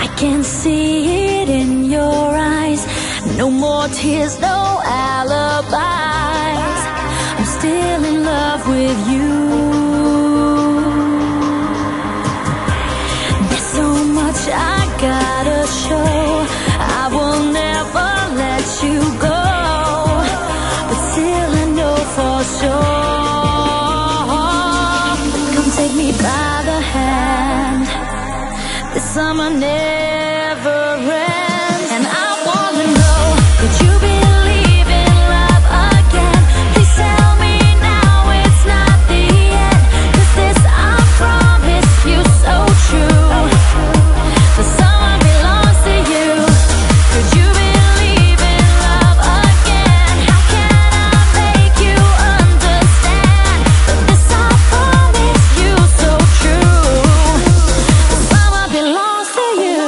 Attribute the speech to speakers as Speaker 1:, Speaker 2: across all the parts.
Speaker 1: I can see it in your eyes. No more tears, no alibis. I'm still in love with you. There's so much I gotta show. I will never let you go, but still I know for sure. Come take me by the hand. This summer never ends, and I wanna know, could you believe in love again? Please tell me now it's not the end, 'cause this I promise you so true. The summer belongs to you. Could you believe in love again? How can I make you understand that this I promise you so true? The summer belongs to you.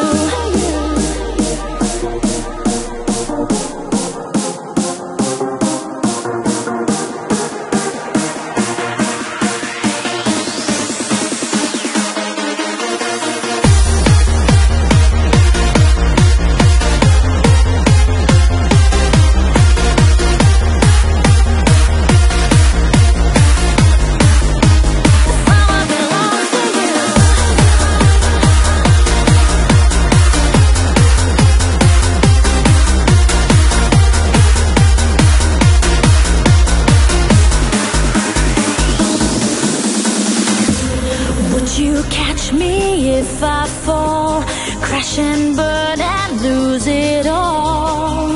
Speaker 1: Would you catch me if I fall, crash and burn and lose it all?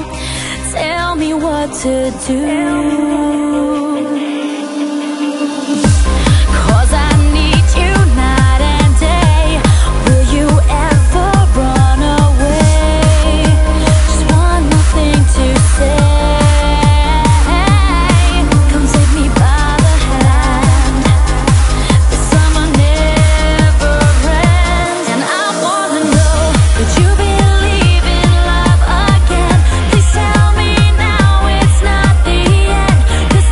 Speaker 1: Tell me what to do, 'cause I need you night and day. Will you ever run away? Just one more thing to say. Come take me by the hand. The summer never ends, and I wanna know, could you believe in love again? Please tell me now it's not the end, 'cause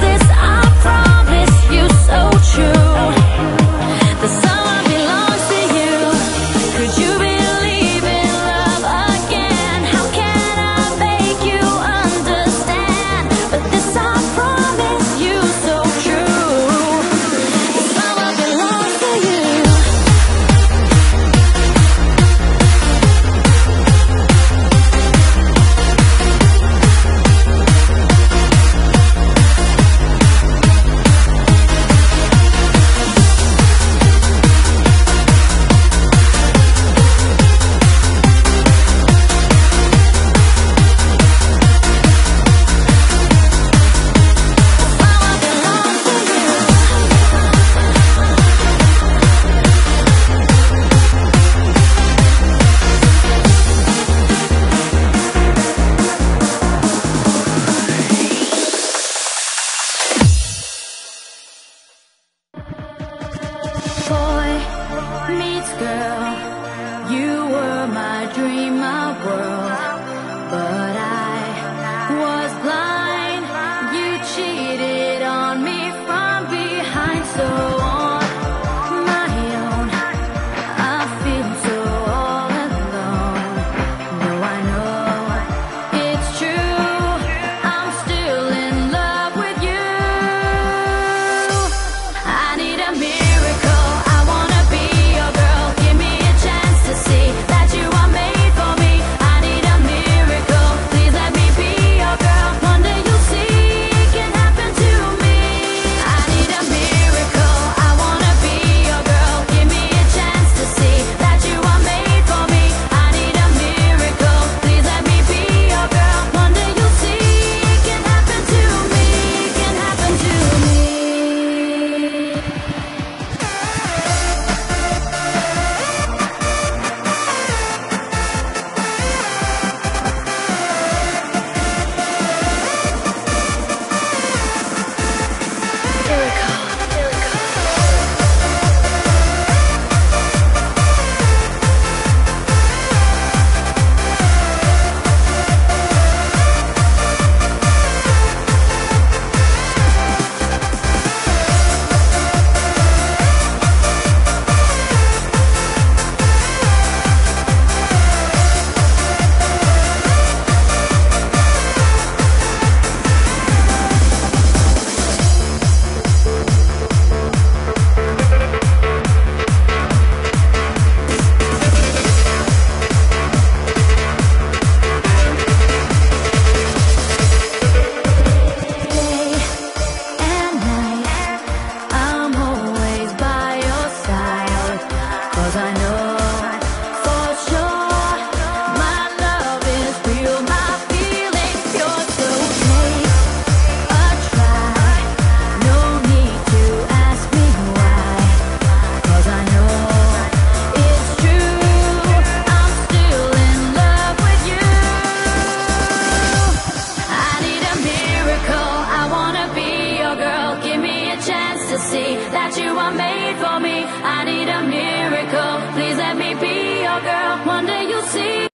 Speaker 1: that you are made for me. I need a miracle, please let me be your girl. One day you'll see